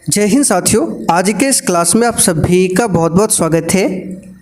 जय हिंद साथियों, आज के इस क्लास में आप सभी का बहुत बहुत स्वागत है।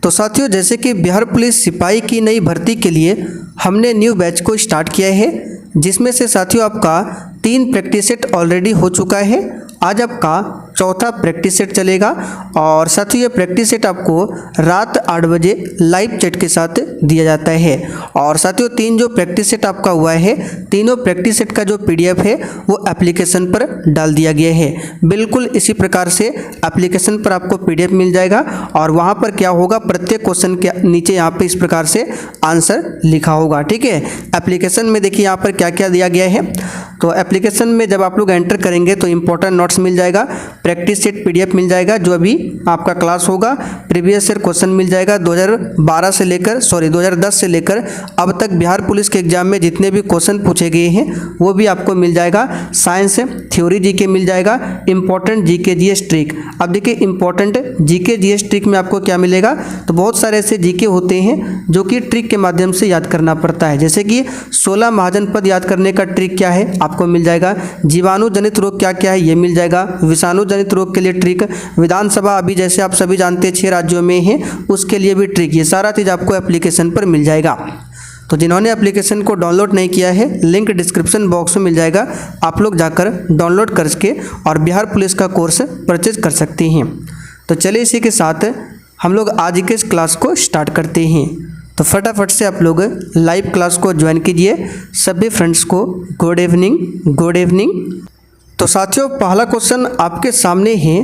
तो साथियों, जैसे कि बिहार पुलिस सिपाही की नई भर्ती के लिए हमने न्यू बैच को स्टार्ट किया है, जिसमें से साथियों आपका 3 प्रैक्टिस सेट ऑलरेडी हो चुका है। आज आपका चौथा प्रैक्टिस सेट चलेगा और साथियों ये प्रैक्टिस सेट आपको रात 8 बजे लाइव चैट के साथ दिया जाता है। और साथियों 3 जो प्रैक्टिस सेट आपका हुआ है, तीनों प्रैक्टिस सेट का जो पीडीएफ है वो एप्लीकेशन पर डाल दिया गया है। बिल्कुल इसी प्रकार से एप्लीकेशन पर आपको पीडीएफ मिल जाएगा और वहाँ पर क्या होगा, प्रत्येक क्वेश्चन के नीचे यहाँ पे इस प्रकार से आंसर लिखा होगा। ठीक है, एप्लीकेशन में देखिए यहाँ पर क्या क्या दिया गया है। तो एप्लीकेशन में जब आप लोग एंटर करेंगे तो इंपॉर्टेंट नोट्स मिल जाएगा, प्रैक्टिस सेट पीडीएफ मिल जाएगा जो अभी आपका क्लास होगा, प्रीवियस ईयर क्वेश्चन मिल जाएगा 2010 से लेकर अब तक बिहार पुलिस के एग्जाम में जितने भी क्वेश्चन पूछे गए हैं वो भी आपको मिल जाएगा। साइंस थ्योरी जीके मिल जाएगा, इंपॉर्टेंट जीके जीएस ट्रिक। अब देखिए इंपॉर्टेंट जीके जीएस ट्रिक में आपको क्या मिलेगा, तो बहुत सारे ऐसे जीके होते हैं जो कि ट्रिक के माध्यम से याद करना पड़ता है। जैसे कि 16 महाजनपद याद करने का ट्रिक क्या है आपको मिल जाएगा, जीवाणु जनित रोग क्या क्या है ये मिल जाएगा, विषाणु जनित रोग के लिए ट्रिक, विधानसभा अभी जैसे आप सभी जानते हैं 6 राज्यों में है उसके लिए भी ट्रिक, ये सारा चीज़ आपको एप्लीकेशन पर मिल जाएगा। तो जिन्होंने एप्लीकेशन को डाउनलोड नहीं किया है, लिंक डिस्क्रिप्शन बॉक्स में मिल जाएगा, आप लोग जाकर डाउनलोड करके और बिहार पुलिस का कोर्स परचेज कर सकते हैं। तो चलिए इसी के साथ हम लोग आज के इस क्लास को स्टार्ट करते हैं। तो फटाफट से आप लोग लाइव क्लास को ज्वाइन कीजिए। सभी फ्रेंड्स को गुड इवनिंग, गुड इवनिंग। तो साथियों पहला क्वेश्चन आपके सामने है,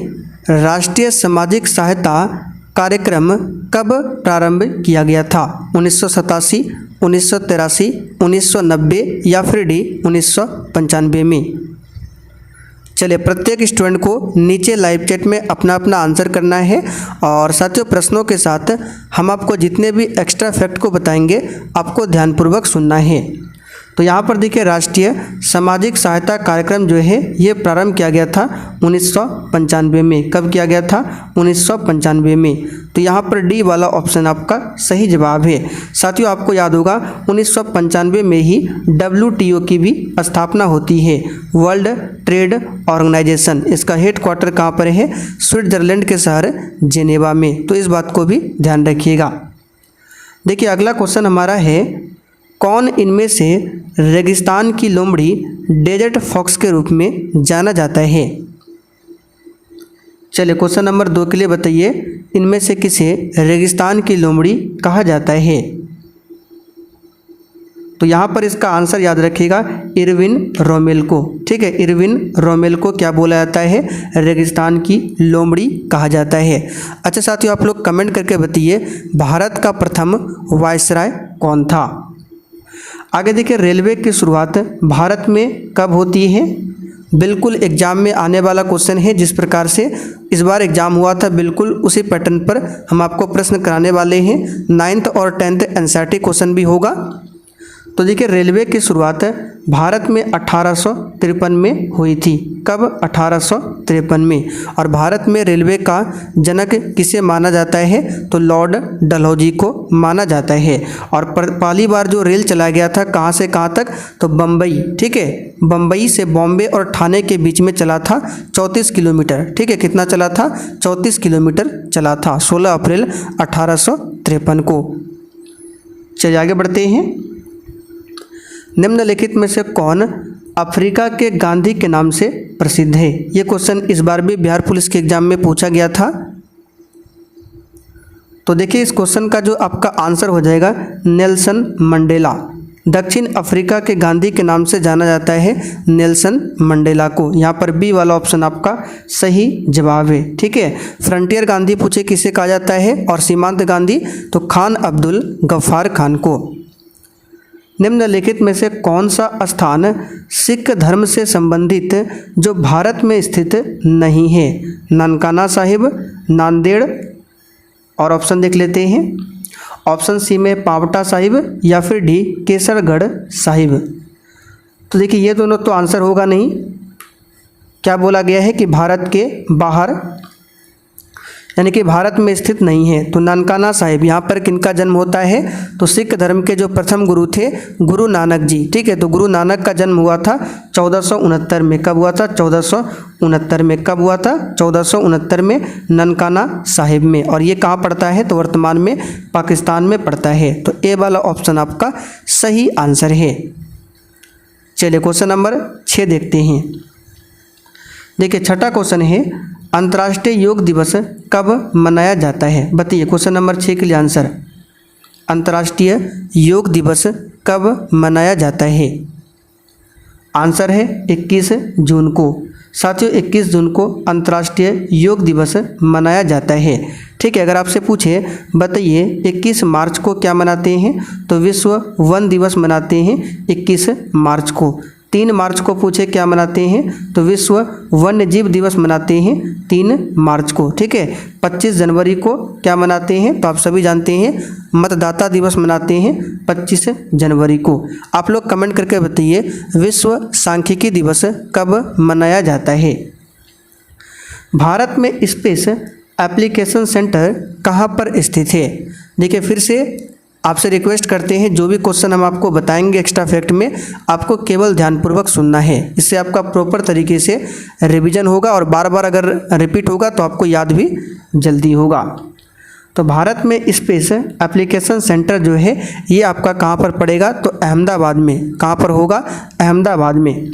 राष्ट्रीय सामाजिक सहायता कार्यक्रम कब प्रारंभ किया गया था? 1987, 1983, 1990 या फिर डी 1995 में? चलिए प्रत्येक स्टूडेंट को नीचे लाइव चैट में अपना अपना आंसर करना है और साथियों प्रश्नों के साथ हम आपको जितने भी एक्स्ट्रा फैक्ट को बताएंगे आपको ध्यानपूर्वक सुनना है। तो यहाँ पर देखिए राष्ट्रीय सामाजिक सहायता कार्यक्रम जो है ये प्रारंभ किया गया था 1995 में। कब किया गया था? 1995 में। तो यहाँ पर डी वाला ऑप्शन आपका सही जवाब है। साथियों आपको याद होगा 1995 में ही WTO की भी स्थापना होती है, वर्ल्ड ट्रेड ऑर्गेनाइजेशन। इसका हेडक्वार्टर कहाँ पर है? स्विट्जरलैंड के शहर जेनेवा में। तो इस बात को भी ध्यान रखिएगा। देखिए अगला क्वेश्चन हमारा है, कौन इनमें से रेगिस्तान की लोमड़ी डेजर्ट फॉक्स के रूप में जाना जाता है? चलिए क्वेश्चन नंबर 2 के लिए बताइए, इनमें से किसे रेगिस्तान की लोमड़ी कहा जाता है? तो यहाँ पर इसका आंसर याद रखिएगा, इरविन रोमेल को। ठीक है, इरविन रोमेल को क्या बोला जाता है? रेगिस्तान की लोमड़ी कहा जाता है। अच्छा साथियों आप लोग कमेंट करके बताइए, भारत का प्रथम वायसराय कौन था? आगे देखिए रेलवे की शुरुआत भारत में कब होती है? बिल्कुल एग्जाम में आने वाला क्वेश्चन है। जिस प्रकार से इस बार एग्जाम हुआ था बिल्कुल उसी पैटर्न पर हम आपको प्रश्न कराने वाले हैं। 9th और 10th एनसीईआरटी क्वेश्चन भी होगा। तो देखिए रेलवे की शुरुआत भारत में 1853 में हुई थी। कब? 1853 में। और भारत में रेलवे का जनक किसे माना जाता है? तो लॉर्ड डलहौजी को माना जाता है। और पहली बार जो रेल चलाया गया था कहाँ से कहाँ तक? तो बम्बई। ठीक है, बम्बई से बॉम्बे और ठाणे के बीच में चला था 34 किलोमीटर। ठीक है, कितना चला था? 34 किलोमीटर चला था 16 अप्रैल 1853 को। चलिए आगे बढ़ते हैं। निम्नलिखित में से कौन अफ्रीका के गांधी के नाम से प्रसिद्ध है? ये क्वेश्चन इस बार भी बिहार पुलिस के एग्जाम में पूछा गया था। तो देखिए इस क्वेश्चन का जो आपका आंसर हो जाएगा नेल्सन मंडेला। दक्षिण अफ्रीका के गांधी के नाम से जाना जाता है नेल्सन मंडेला को। यहाँ पर बी वाला ऑप्शन आपका सही जवाब है। ठीक है, फ्रंटियर गांधी पूछे किसे कहा जाता है और सीमांत गांधी तो खान अब्दुल गफ्फार खान को। निम्नलिखित में से कौन सा स्थान सिख धर्म से संबंधित जो भारत में स्थित नहीं है? ननकाना साहिब, नांदेड़ और ऑप्शन देख लेते हैं। ऑप्शन सी में पावटा साहिब या फिर डी केसरगढ़ साहिब। तो देखिए ये दोनों तो आंसर होगा नहीं। क्या बोला गया है कि भारत के बाहर यानी कि भारत में स्थित नहीं है। तो ननकाना साहिब यहाँ पर किनका जन्म होता है? तो सिख धर्म के जो प्रथम गुरु थे गुरु नानक जी। ठीक है, तो गुरु नानक का जन्म हुआ था 1469 में। कब हुआ था? 1469 में। कब हुआ था? 1469 में, ननकाना साहिब में। और ये कहाँ पड़ता है? तो वर्तमान में पाकिस्तान में पड़ता है। तो ए वाला ऑप्शन आपका सही आंसर है। चलिए क्वेश्चन नंबर 6 देखते हैं। देखिए छठा क्वेश्चन है, अंतर्राष्ट्रीय योग दिवस कब मनाया जाता है? बताइए क्वेश्चन नंबर 6 के लिए आंसर। अंतर्राष्ट्रीय योग दिवस कब मनाया जाता है? आंसर है 21 जून को। साथियों 21 जून को अंतर्राष्ट्रीय योग दिवस मनाया जाता है। ठीक है, अगर आपसे पूछे बताइए 21 मार्च को क्या मनाते हैं? तो विश्व वन दिवस मनाते हैं 21 मार्च को। 3 मार्च को पूछे क्या मनाते हैं? तो विश्व वन्य जीव दिवस मनाते हैं 3 मार्च को। ठीक है, 25 जनवरी को क्या मनाते हैं? तो आप सभी जानते हैं मतदाता दिवस मनाते हैं 25 जनवरी को। आप लोग कमेंट करके बताइए विश्व सांख्यिकी दिवस कब मनाया जाता है? भारत में स्पेस एप्लीकेशन सेंटर कहाँ पर स्थित है? देखिए फिर से आपसे रिक्वेस्ट करते हैं, जो भी क्वेश्चन हम आपको बताएंगे एक्स्ट्रा फैक्ट में, आपको केवल ध्यानपूर्वक सुनना है। इससे आपका प्रॉपर तरीके से रिवीजन होगा और बार बार अगर रिपीट होगा तो आपको याद भी जल्दी होगा। तो भारत में स्पेस एप्लीकेशन सेंटर जो है ये आपका कहाँ पर पड़ेगा? तो अहमदाबाद में। कहाँ पर होगा? अहमदाबाद में।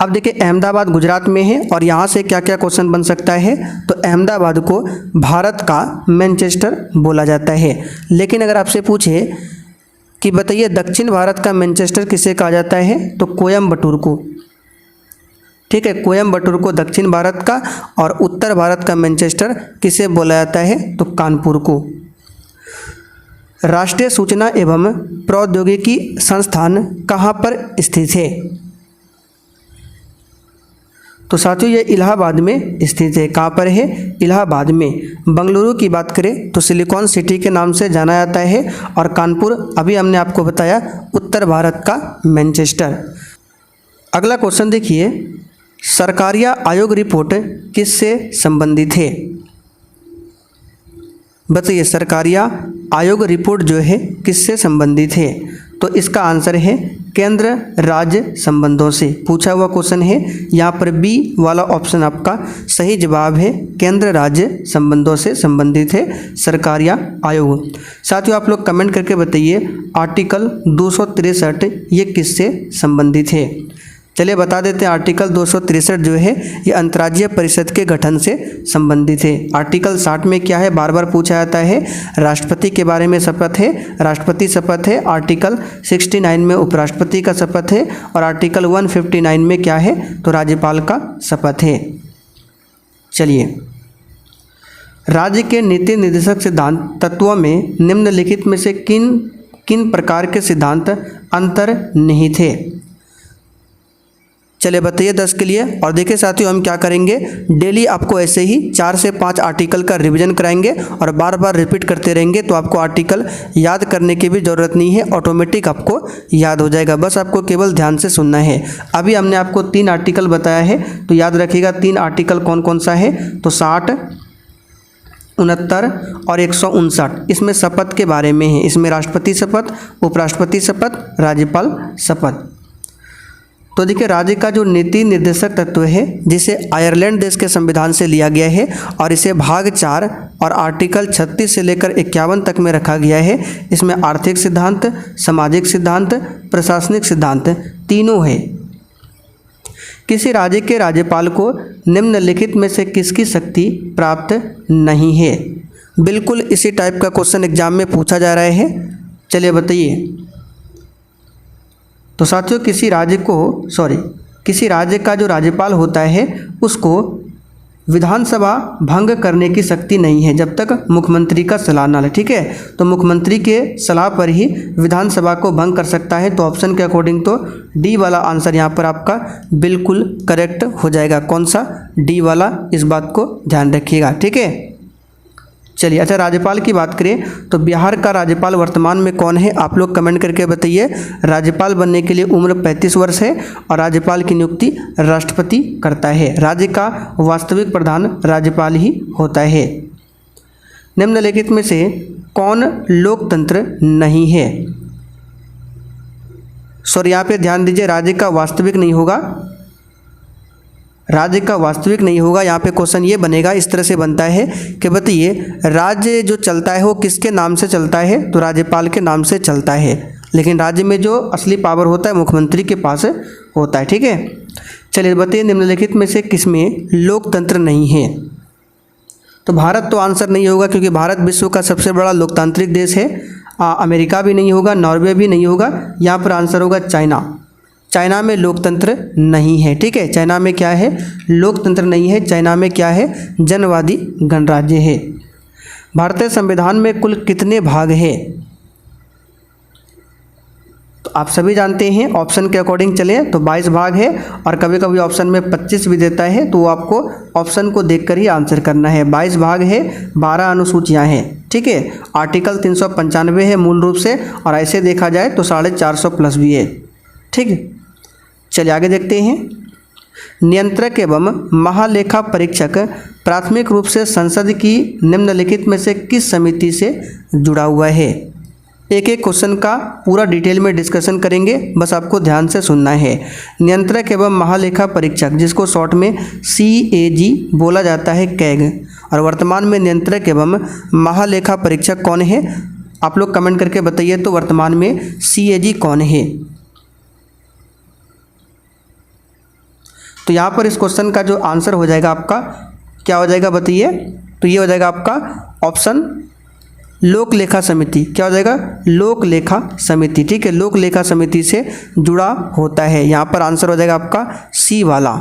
अब देखिए अहमदाबाद गुजरात में है और यहाँ से क्या क्या क्वेश्चन बन सकता है? तो अहमदाबाद को भारत का मैनचेस्टर बोला जाता है। लेकिन अगर आपसे पूछे कि बताइए दक्षिण भारत का मैनचेस्टर किसे कहा जाता है? तो कोयम्बटूर को। ठीक है, कोयम्बटूर को दक्षिण भारत का, और उत्तर भारत का मैनचेस्टर किसे बोला जाता है? तो कानपुर को। राष्ट्रीय सूचना एवं प्रौद्योगिकी संस्थान कहाँ पर स्थित है? तो साथियों ये इलाहाबाद में स्थित है। कहाँ पर है? इलाहाबाद में। बंगलुरु की बात करें तो सिलिकॉन सिटी के नाम से जाना जाता है, और कानपुर अभी हमने आपको बताया उत्तर भारत का मैनचेस्टर। अगला क्वेश्चन देखिए, सरकारिया आयोग रिपोर्ट किससे संबंधित है? बताइए सरकारिया आयोग रिपोर्ट जो है किससे संबंधित है? तो इसका आंसर है केंद्र राज्य संबंधों से। पूछा हुआ क्वेश्चन है, यहाँ पर बी वाला ऑप्शन आपका सही जवाब है। केंद्र राज्य संबंधों से संबंधित है सरकारिया आयोग। साथियों आप लोग कमेंट करके बताइए आर्टिकल 263 ये किससे संबंधित है? चलिए बता देते हैं, आर्टिकल 263 जो है ये अंतर्राज्यीय परिषद के गठन से संबंधित है। आर्टिकल 60 में क्या है? बार बार पूछा जाता है, राष्ट्रपति के बारे में शपथ है, राष्ट्रपति शपथ है। आर्टिकल 69 में उपराष्ट्रपति का शपथ है, और आर्टिकल 159 में क्या है? तो राज्यपाल का शपथ है। चलिए, राज्य के नीति निर्देशक सिद्धांत तत्वों में निम्नलिखित में से किन किन प्रकार के सिद्धांत अंतर्निहित है? चलिए बताइए 10 के लिए। और देखिए साथियों हम क्या करेंगे, डेली आपको ऐसे ही 4 से 5 आर्टिकल का रिवीजन कराएंगे और बार बार रिपीट करते रहेंगे, तो आपको आर्टिकल याद करने की भी ज़रूरत नहीं है, ऑटोमेटिक आपको याद हो जाएगा। बस आपको केवल ध्यान से सुनना है। अभी हमने आपको 3 आर्टिकल बताया है, तो याद रखिएगा 3 आर्टिकल कौन कौन सा है? तो 60, 69 और 159। इसमें शपथ के बारे में है। इसमें राष्ट्रपति शपथ, उपराष्ट्रपति शपथ, राज्यपाल शपथ। तो देखिए राज्य का जो नीति निर्देशक तत्व है, जिसे आयरलैंड देश के संविधान से लिया गया है, और इसे भाग 4 और आर्टिकल 36 से लेकर 51 तक में रखा गया है। इसमें आर्थिक सिद्धांत, सामाजिक सिद्धांत, प्रशासनिक सिद्धांत तीनों है। किसी राज्य के राज्यपाल को निम्नलिखित में से किसकी शक्ति प्राप्त नहीं है? बिल्कुल इसी टाइप का क्वेश्चन एग्जाम में पूछा जा रहा है। चलिए बताइए। तो साथियों किसी राज्य का जो राज्यपाल होता है उसको विधानसभा भंग करने की शक्ति नहीं है जब तक मुख्यमंत्री का सलाह ना ले। ठीक है, तो मुख्यमंत्री के सलाह पर ही विधानसभा को भंग कर सकता है। तो ऑप्शन के अकॉर्डिंग तो डी वाला आंसर यहाँ पर आपका बिल्कुल करेक्ट हो जाएगा। कौन सा? डी वाला। इस बात को ध्यान रखिएगा। ठीक है, चलिए, अच्छा राज्यपाल की बात करें तो बिहार का राज्यपाल वर्तमान में कौन है, आप लोग कमेंट करके बताइए। राज्यपाल बनने के लिए उम्र 35 वर्ष है और राज्यपाल की नियुक्ति राष्ट्रपति करता है। राज्य का वास्तविक प्रधान राज्यपाल ही होता है। निम्नलिखित में से कौन लोकतंत्र नहीं है? सॉरी, यहाँ पे ध्यान दीजिए, राज्य का वास्तविक नहीं होगा, राज्य का वास्तविक नहीं होगा। यहाँ पे क्वेश्चन ये बनेगा, इस तरह से बनता है कि बताइए राज्य जो चलता है वो किसके नाम से चलता है, तो राज्यपाल के नाम से चलता है, लेकिन राज्य में जो असली पावर होता है मुख्यमंत्री के पास होता है। ठीक है, चलिए बताइए निम्नलिखित में से किसमें लोकतंत्र नहीं है? तो भारत तो आंसर नहीं होगा, क्योंकि भारत विश्व का सबसे बड़ा लोकतांत्रिक देश है। अमेरिका भी नहीं होगा, नॉर्वे भी नहीं होगा, यहाँ पर आंसर होगा चाइना। चाइना में लोकतंत्र नहीं है। ठीक है, चाइना में क्या है, लोकतंत्र नहीं है। चाइना में क्या है, जनवादी गणराज्य है। भारतीय संविधान में कुल कितने भाग है? तो आप सभी जानते हैं, ऑप्शन के अकॉर्डिंग चले तो 22 भाग है, और कभी कभी ऑप्शन में 25 भी देता है, तो आपको ऑप्शन को देखकर ही आंसर करना है। 22 भाग है, 12 अनुसूचियाँ हैं। ठीक है, आर्टिकल 395 है मूल रूप से, और ऐसे देखा जाए तो 450 प्लस भी है। ठीक है, चलिए आगे देखते हैं। नियंत्रक एवं महालेखा परीक्षक प्राथमिक रूप से संसद की निम्नलिखित में से किस समिति से जुड़ा हुआ है? एक एक क्वेश्चन का पूरा डिटेल में डिस्कशन करेंगे, बस आपको ध्यान से सुनना है। नियंत्रक एवं महालेखा परीक्षक, जिसको शॉर्ट में CAG बोला जाता है, कैग, और वर्तमान में नियंत्रक एवं महालेखा परीक्षक कौन है? आप लोग कमेंट करके बताइए तो वर्तमान में CAG कौन है? तो यहाँ पर इस क्वेश्चन का जो आंसर हो जाएगा आपका क्या हो जाएगा बताइए? तो ये हो जाएगा आपका ऑप्शन लोक लेखा समिति। क्या हो जाएगा? लोक लेखा समिति। ठीक है, लोक लेखा समिति से जुड़ा होता है। यहाँ पर आंसर हो जाएगा आपका C वाला।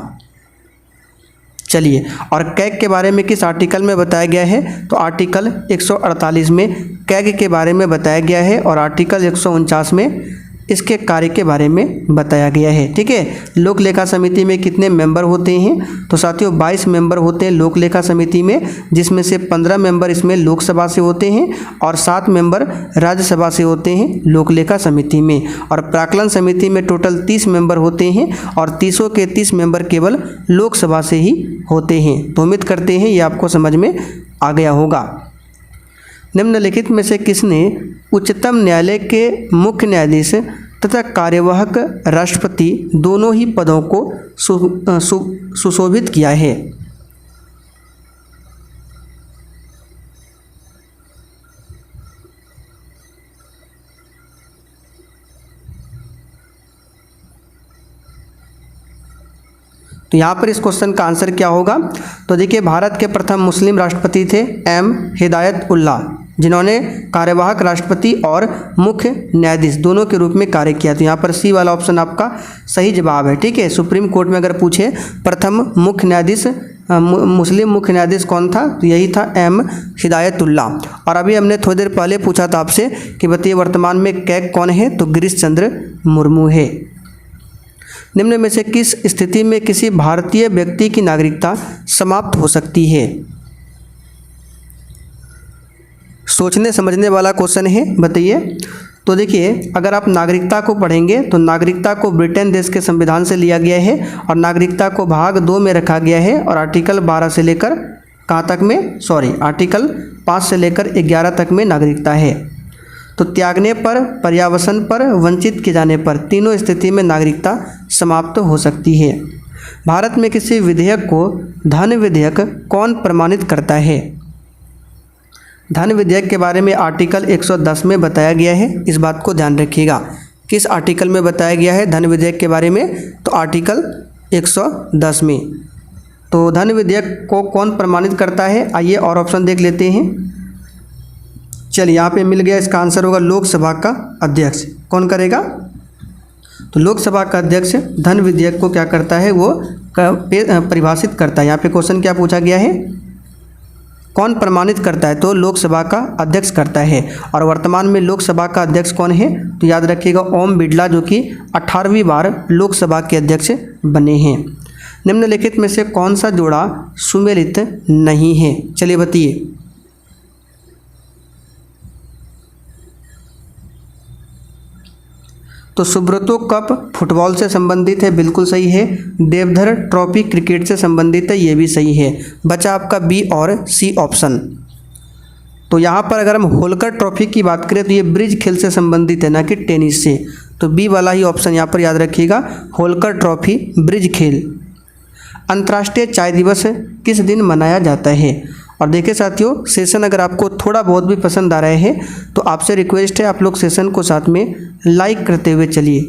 चलिए, और कैग के बारे में किस आर्टिकल में बताया गया है? तो आर्टिकल 148 में कैग के बारे में बताया गया है, और आर्टिकल 149 में इसके कार्य के बारे में बताया गया है। ठीक है, लोक लेखा समिति में कितने मेंबर होते हैं? तो साथियों 22 मेंबर होते हैं लोक लेखा समिति में, जिसमें से 15 मेंबर इसमें लोकसभा से होते हैं और 7 मेंबर राज्यसभा से होते हैं लोक लेखा समिति में। और प्राक्कलन समिति में टोटल 30 मेंबर होते हैं, और 30 के 30 मेंबर केवल लोकसभा से ही होते हैं। तो उम्मीद करते हैं ये आपको समझ में आ गया होगा। निम्नलिखित में से किसने उच्चतम न्यायालय के मुख्य न्यायाधीश तथा कार्यवाहक राष्ट्रपति दोनों ही पदों को सुशोभित किया है? तो यहाँ पर इस क्वेश्चन का आंसर क्या होगा? तो देखिए, भारत के प्रथम मुस्लिम राष्ट्रपति थे M हिदायतुल्लाह, जिन्होंने कार्यवाहक राष्ट्रपति और मुख्य न्यायाधीश दोनों के रूप में कार्य किया। तो यहाँ पर C वाला ऑप्शन आपका सही जवाब है। ठीक है, सुप्रीम कोर्ट में अगर पूछे प्रथम मुख्य न्यायाधीश मुस्लिम मुख्य न्यायाधीश कौन था, तो यही था M हिदायतुल्लाह। और अभी हमने थोड़ी देर पहले पूछा था आपसे कि बताइए वर्तमान में कैग कौन है, तो गिरीश चंद्र मुर्मू है। निम्न में से किस स्थिति में किसी भारतीय व्यक्ति की नागरिकता समाप्त हो सकती है? सोचने समझने वाला क्वेश्चन है, बताइए। तो देखिए, अगर आप नागरिकता को पढ़ेंगे तो नागरिकता को ब्रिटेन देश के संविधान से लिया गया है, और नागरिकता को भाग 2 में रखा गया है, और आर्टिकल 12 से लेकर कहाँ तक में, आर्टिकल 5 से लेकर 11 तक में नागरिकता है। तो त्यागने पर, पर्यावसन पर, वंचित किए जाने पर, तीनों स्थिति में नागरिकता समाप्त हो सकती है। भारत में किसी विधेयक को धन विधेयक कौन प्रमाणित करता है? धन विधेयक के बारे में आर्टिकल 110 में बताया गया है, इस बात को ध्यान रखिएगा। किस आर्टिकल में बताया गया है धन विधेयक के बारे में? तो आर्टिकल 110 में। तो धन विधेयक को कौन प्रमाणित करता है? आइए और ऑप्शन देख लेते हैं। चलिए, यहाँ पे मिल गया, इसका आंसर होगा लोकसभा का अध्यक्ष। कौन करेगा? तो लोकसभा का अध्यक्ष धन विधेयक को क्या करता है, वो परिभाषित करता है। यहाँ पे क्वेश्चन क्या पूछा गया है, कौन प्रमाणित करता है? तो लोकसभा का अध्यक्ष करता है। और वर्तमान में लोकसभा का अध्यक्ष कौन है? तो याद रखिएगा ओम बिड़ला, जो कि 18वीं बार लोकसभा के अध्यक्ष बने हैं। निम्नलिखित में से कौन सा जोड़ा सुमेलित नहीं है? चलिए बताइए। तो सुब्रतो कप फुटबॉल से संबंधित है, बिल्कुल सही है। देवधर ट्रॉफी क्रिकेट से संबंधित है, ये भी सही है। बचा आपका बी और सी ऑप्शन। तो यहाँ पर अगर हम होलकर ट्रॉफी की बात करें तो ये ब्रिज खेल से संबंधित है, ना कि टेनिस से। तो बी वाला ही ऑप्शन यहाँ पर याद रखिएगा, होलकर ट्रॉफी ब्रिज खेल। अंतर्राष्ट्रीय चाय दिवस किस दिन मनाया जाता है? और देखिए साथियों, सेशन अगर आपको थोड़ा बहुत भी पसंद आ रहे हैं तो आपसे रिक्वेस्ट है आप लोग सेशन को साथ में लाइक करते हुए चलिए।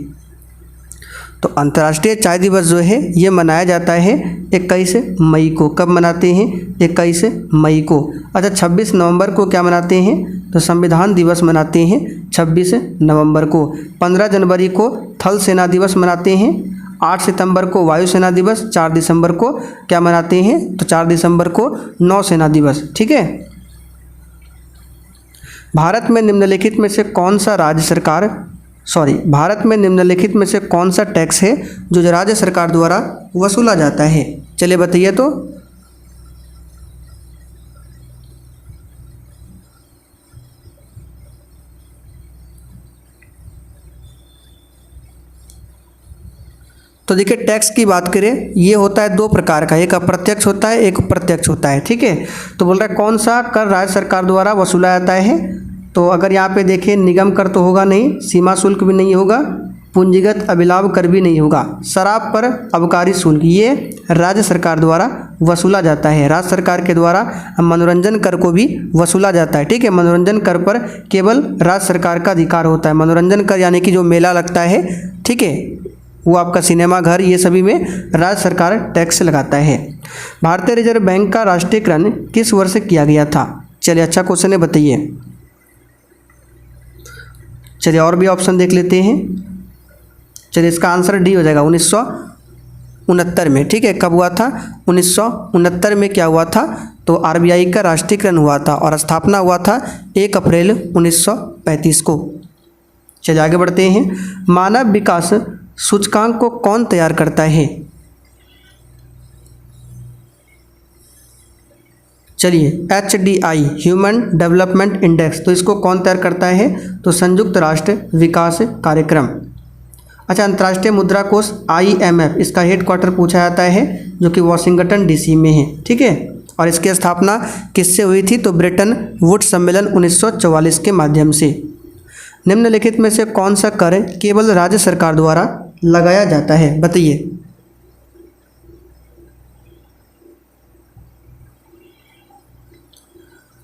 तो अंतर्राष्ट्रीय चाय दिवस जो है ये मनाया जाता है 21 मई को। कब मनाते हैं? 21 मई को। अच्छा, 26 नवंबर को क्या मनाते हैं? तो संविधान दिवस मनाते हैं 26 नवंबर को। 15 जनवरी को थल सेना दिवस मनाते हैं। 8 सितंबर को वायुसेना दिवस। 4 दिसंबर को क्या मनाते हैं? तो 4 दिसंबर को नौसेना दिवस। ठीक है। भारत में निम्नलिखित में से कौन सा टैक्स है जो राज्य सरकार द्वारा वसूला जाता है? चलिए बताइए। तो देखिए, टैक्स की बात करें, ये होता है 2 प्रकार का, एक अप्रत्यक्ष होता है, एक प्रत्यक्ष होता है। ठीक है। तो बोल रहा है कौन सा कर राज्य सरकार द्वारा वसूला जाता है? तो अगर यहाँ पे देखें, निगम कर तो होगा नहीं, सीमा शुल्क भी नहीं होगा, पूंजीगत अभिलाभ कर भी नहीं होगा। शराब पर अबकारी शुल्क ये राज्य सरकार द्वारा वसूला जाता है। राज्य सरकार के द्वारा मनोरंजन कर को भी वसूला जाता है। ठीक है। मनोरंजन कर पर केवल राज्य सरकार का अधिकार होता है। मनोरंजन कर यानी कि जो मेला लगता है, ठीक है, वो आपका सिनेमा घर, ये सभी में राज्य सरकार टैक्स लगाता है। भारतीय रिजर्व बैंक का राष्ट्रीयकरण किस वर्ष किया गया था? चलिए, अच्छा क्वेश्चन है, बताइए। चलिए और भी ऑप्शन देख लेते हैं। चलिए, इसका आंसर डी हो जाएगा, 1969 में। ठीक है। कब हुआ था? 1969 में क्या हुआ था? तो आरबीआई का राष्ट्रीयकरण हुआ था और स्थापना हुआ था 1 अप्रैल 1935 को। चलिए आगे बढ़ते हैं। मानव विकास सूचकांक को कौन तैयार करता है? चलिए, HDI ह्यूमन डेवलपमेंट इंडेक्स, तो इसको कौन तैयार करता है? तो संयुक्त राष्ट्र विकास कार्यक्रम। अच्छा, अंतर्राष्ट्रीय मुद्रा कोष IMF, इसका हेडक्वार्टर पूछा जाता है जो कि वाशिंगटन DC में है। ठीक है। और इसकी स्थापना किससे हुई थी? तो ब्रेटन वुड्स सम्मेलन 1944 के माध्यम से। निम्नलिखित में से कौन सा कर केवल राज्य सरकार द्वारा लगाया जाता है? बताइए।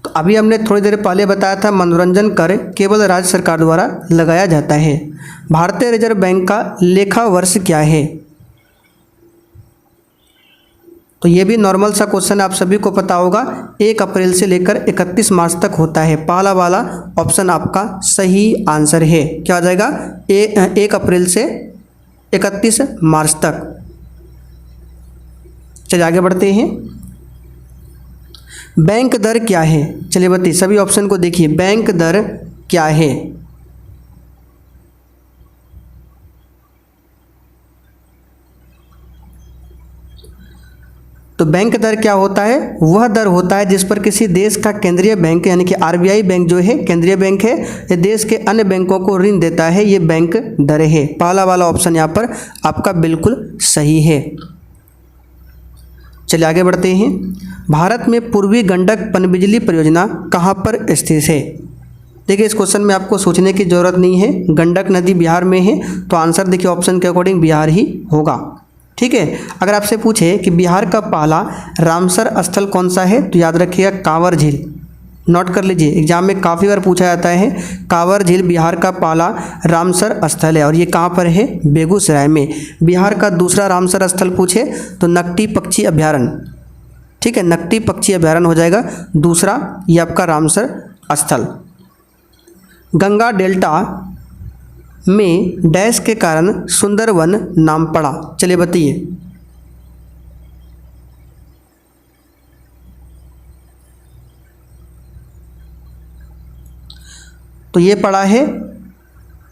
तो अभी हमने थोड़ी देर पहले बताया था, मनोरंजन कर केवल राज्य सरकार द्वारा लगाया जाता है। भारतीय रिजर्व बैंक का लेखा वर्ष क्या है? तो ये भी नॉर्मल सा क्वेश्चन आप सभी को पता होगा। 1 अप्रैल से लेकर 31 मार्च तक होता है। पहला वाला ऑप्शन आपका सही आंसर है। क्या हो जाएगा? 1 अप्रैल से 31 मार्च तक। चलिए आगे बढ़ते हैं। बैंक दर क्या है? चलिए बताइए, सभी ऑप्शन को देखिए, बैंक दर क्या है? तो बैंक दर क्या होता है? वह दर होता है जिस पर किसी देश का केंद्रीय बैंक यानी कि आरबीआई बैंक जो है केंद्रीय बैंक है, ये देश के अन्य बैंकों को ऋण देता है, ये बैंक दर है। पहला वाला ऑप्शन यहाँ पर आपका बिल्कुल सही है। चलिए आगे बढ़ते हैं। भारत में पूर्वी गंडक पनबिजली परियोजना कहाँ पर स्थित है? देखिए, इस क्वेश्चन में आपको सोचने की ज़रूरत नहीं है। गंडक नदी बिहार में है, तो आंसर देखिए ऑप्शन के अकॉर्डिंग बिहार ही होगा। ठीक है। अगर आपसे पूछे कि बिहार का पहला रामसर स्थल कौन सा है, तो याद रखिएगा कांवर झील। नोट कर लीजिए, एग्जाम में काफ़ी बार पूछा जाता है। कांवर झील बिहार का पहला रामसर स्थल है और ये कहाँ पर है? बेगूसराय में। बिहार का दूसरा रामसर स्थल पूछे तो नकटी पक्षी अभ्यारण्य। ठीक है, नकटी पक्षी अभ्यारण्य हो जाएगा दूसरा, ये आपका रामसर स्थल। गंगा डेल्टा में डैश के कारण सुंदरवन नाम पड़ा? चलिए बताइए। तो ये पड़ा है,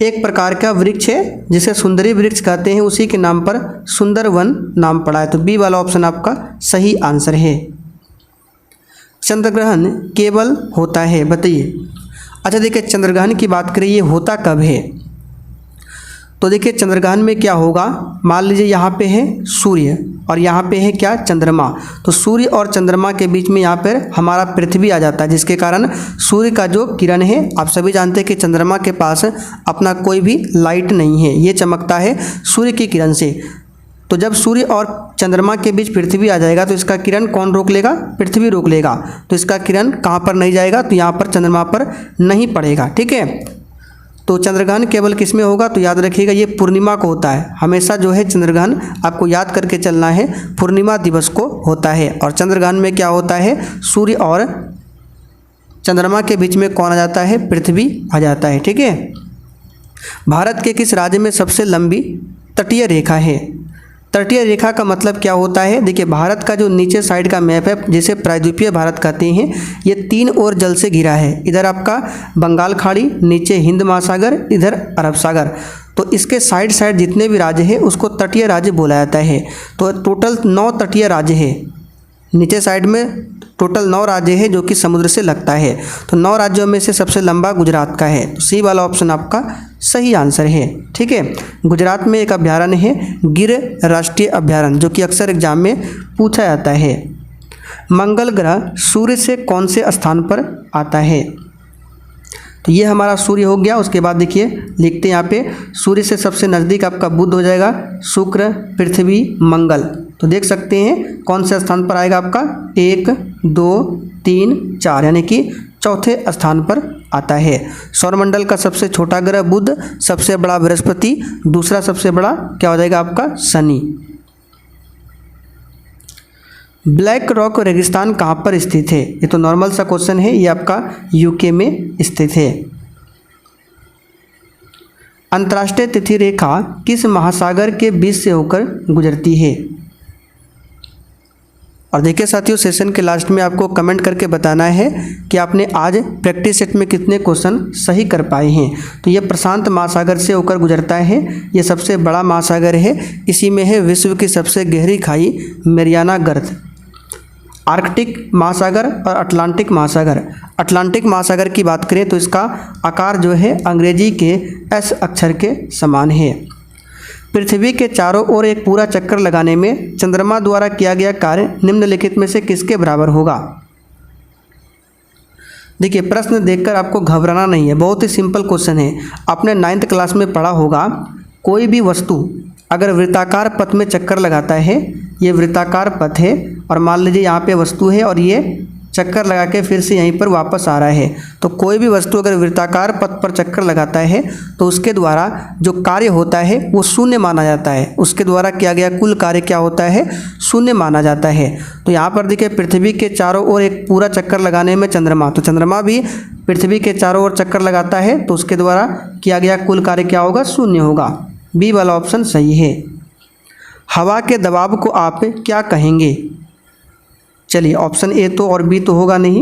एक प्रकार का वृक्ष है जिसे सुंदरी वृक्ष कहते हैं, उसी के नाम पर सुंदरवन नाम पड़ा है। तो बी वाला ऑप्शन आपका सही आंसर है। चंद्रग्रहण केवल होता है? बताइए। अच्छा देखिए, चंद्रग्रहण की बात करें, ये होता कब है? तो देखिए चंद्रग्रहण में क्या होगा, मान लीजिए यहाँ पे है सूर्य और यहाँ पे है क्या, चंद्रमा। तो सूर्य और चंद्रमा के बीच में यहाँ पर हमारा पृथ्वी आ जाता है, जिसके कारण सूर्य का जो किरण है, आप सभी जानते हैं कि चंद्रमा के पास अपना कोई भी लाइट नहीं है, ये चमकता है सूर्य की किरण से। तो जब सूर्य और चंद्रमा के बीच पृथ्वी आ जाएगा तो इसका किरण कौन रोक लेगा, पृथ्वी रोक लेगा। तो इसका किरण कहाँ पर नहीं जाएगा, तो यहाँ पर चंद्रमा पर नहीं पड़ेगा। ठीक है, तो चंद्रग्रहण केवल किस में होगा, तो याद रखिएगा ये पूर्णिमा को होता है। हमेशा जो है चंद्रग्रहण आपको याद करके चलना है, पूर्णिमा दिवस को होता है। और चंद्रग्रहण में क्या होता है, सूर्य और चंद्रमा के बीच में कौन आ जाता है, पृथ्वी आ जाता है। ठीक है, भारत के किस राज्य में सबसे लंबी तटीय रेखा है। तटीय रेखा का मतलब क्या होता है, देखिए भारत का जो नीचे साइड का मैप है, जिसे प्रायद्वीपीय भारत कहते हैं, ये 3 ओर जल से घिरा है। इधर आपका बंगाल खाड़ी, नीचे हिंद महासागर, इधर अरब सागर। तो इसके साइड साइड जितने भी राज्य हैं उसको तटीय राज्य बोला जाता है। तो टोटल 9 तटीय राज्य है, नीचे साइड में टोटल 9 राज्य है जो कि समुद्र से लगता है। तो 9 राज्यों में से सबसे लंबा गुजरात का है, तो सी वाला ऑप्शन आपका सही आंसर है। ठीक है, गुजरात में एक अभ्यारण्य है गिर राष्ट्रीय अभ्यारण्य, जो कि अक्सर एग्जाम में पूछा जाता है। मंगल ग्रह सूर्य से कौन से स्थान पर आता है, तो ये हमारा सूर्य हो गया। उसके बाद देखिए लिखते हैं यहाँ पे, सूर्य से सबसे नज़दीक आपका बुध हो जाएगा, शुक्र, पृथ्वी, मंगल। तो देख सकते हैं कौन से स्थान पर आएगा आपका, 1 2 3 4, यानी कि चौथे स्थान पर आता है। सौरमंडल का सबसे छोटा ग्रह बुध, सबसे बड़ा बृहस्पति, दूसरा सबसे बड़ा क्या हो जाएगा आपका, शनि। ब्लैक रॉक रेगिस्तान कहाँ पर स्थित है, ये तो नॉर्मल सा क्वेश्चन है, ये आपका यूके में स्थित है। अंतर्राष्ट्रीय तिथि रेखा किस महासागर के बीच से होकर गुजरती है। और देखिए साथियों, सेशन के लास्ट में आपको कमेंट करके बताना है कि आपने आज प्रैक्टिस सेट में कितने क्वेश्चन सही कर पाए हैं। तो ये प्रशांत महासागर से होकर गुजरता है, ये सबसे बड़ा महासागर है, इसी में है विश्व की सबसे गहरी खाई मैरियाना गर्त। आर्कटिक महासागर और अटलांटिक महासागर। अटलांटिक महासागर की बात करें तो इसका आकार जो है अंग्रेजी के एस अक्षर के समान है। पृथ्वी के चारों ओर एक पूरा चक्कर लगाने में चंद्रमा द्वारा किया गया कार्य निम्नलिखित में से किसके बराबर होगा। देखिए प्रश्न देखकर आपको घबराना नहीं है, बहुत ही सिंपल क्वेश्चन है। आपने 9th क्लास में पढ़ा होगा, कोई भी वस्तु अगर वृत्ताकार पथ में चक्कर लगाता है, ये वृत्ताकार पथ है और मान लीजिए यहाँ पे वस्तु है और ये चक्कर लगा के फिर से यहीं पर वापस आ रहा है, तो कोई भी वस्तु अगर वृत्ताकार पथ पर चक्कर लगाता है तो उसके द्वारा जो कार्य होता है वो शून्य माना जाता है। उसके द्वारा किया गया कुल कार्य क्या होता है, शून्य माना जाता है। तो यहाँ पर देखिए पृथ्वी के चारों ओर एक पूरा चक्कर लगाने में चंद्रमा, तो चंद्रमा भी पृथ्वी के चारों ओर चक्कर लगाता है, तो उसके द्वारा किया गया कुल कार्य क्या होगा, शून्य होगा। बी वाला ऑप्शन सही है। हवा के दबाव को आप क्या कहेंगे। चलिए ऑप्शन ए तो और बी तो होगा नहीं,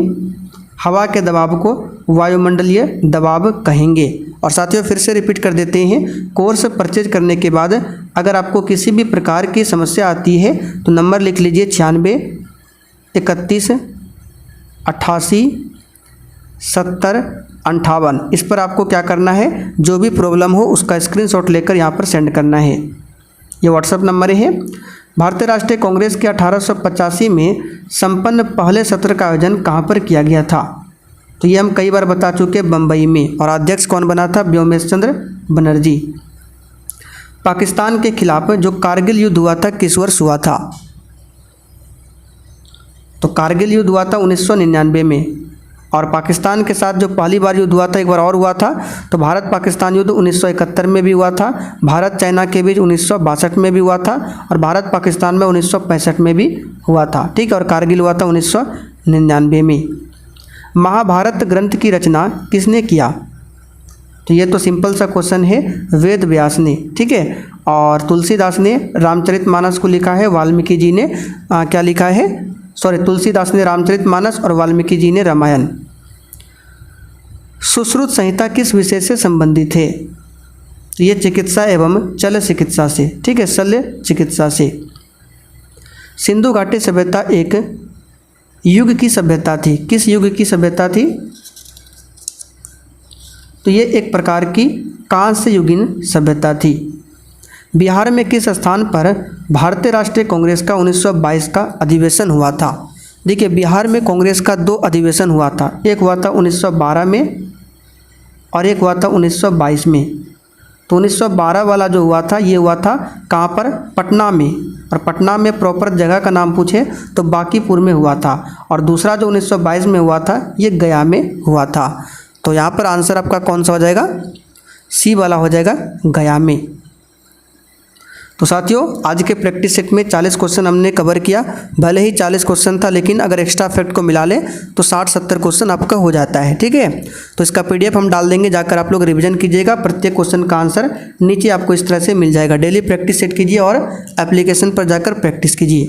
हवा के दबाव को वायुमंडलीय दबाव कहेंगे। और साथियों फिर से रिपीट कर देते हैं, कोर्स परचेज करने के बाद अगर आपको किसी भी प्रकार की समस्या आती है तो नंबर लिख लीजिए 96 31 88 70 58। इस पर आपको क्या करना है, जो भी प्रॉब्लम हो उसका स्क्रीनशॉट लेकर यहाँ पर सेंड करना है। ये व्हाट्सएप नंबर है। भारतीय राष्ट्रीय कांग्रेस के 1885 में संपन्न पहले सत्र का आयोजन कहाँ पर किया गया था। तो ये हम कई बार बता चुके, बम्बई में। और अध्यक्ष कौन बना था, व्योमेश चंद्र बनर्जी। पाकिस्तान के खिलाफ जो कारगिल युद्ध हुआ था किस वर्ष हुआ था। तो कारगिल युद्ध हुआ था 1999 में। और पाकिस्तान के साथ जो पहली बार युद्ध हुआ था, एक बार और हुआ था, तो भारत पाकिस्तान युद्ध 1971 में भी हुआ था। भारत चाइना के बीच 1962 में भी हुआ था और भारत पाकिस्तान में 1965 में भी हुआ था। ठीक है, और कारगिल हुआ था 1999 में। महाभारत ग्रंथ की रचना किसने किया। तो ये तो सिंपल सा क्वेश्चन है, वेद व्यास ने। ठीक है, और तुलसीदास ने रामचरितमानस को लिखा है, वाल्मीकि जी ने क्या लिखा है, तुलसीदास ने रामचरितमानस और वाल्मीकि जी ने रामायण। सुश्रुत संहिता किस विषय से संबंधित है। तो ये चिकित्सा एवं शल्य चिकित्सा से। ठीक है, शल्य चिकित्सा से। सिंधु घाटी सभ्यता एक युग की सभ्यता थी, किस युग की सभ्यता थी। तो ये एक प्रकार की कांस्य युगीन सभ्यता थी। बिहार में किस स्थान पर भारतीय राष्ट्रीय कांग्रेस का 1922 का अधिवेशन हुआ था? देखिए, बिहार में कांग्रेस का 2 अधिवेशन हुआ था, एक हुआ था 1912 में और एक हुआ था 1922 में। तो 1912 वाला जो हुआ था ये हुआ था कहाँ पर? पटना में। और पटना में प्रॉपर जगह का नाम पूछे तो बांकीपुर में हुआ था। और दूसरा जो 1922 में हुआ था ये गया में हुआ था। तो यहाँ पर आंसर आपका कौन सा हो जाएगा? सी वाला हो जाएगा, गया में। तो साथियों, आज के प्रैक्टिस सेट में 40 क्वेश्चन हमने कवर किया। भले ही 40 क्वेश्चन था, लेकिन अगर एक्स्ट्रा फैक्ट को मिला ले तो 60-70 क्वेश्चन आपका हो जाता है। ठीक है, तो इसका PDF हम डाल देंगे, जाकर आप लोग रिवीजन कीजिएगा। प्रत्येक क्वेश्चन का आंसर नीचे आपको इस तरह से मिल जाएगा। डेली प्रैक्टिस सेट कीजिए और एप्लीकेशन पर जाकर प्रैक्टिस कीजिए।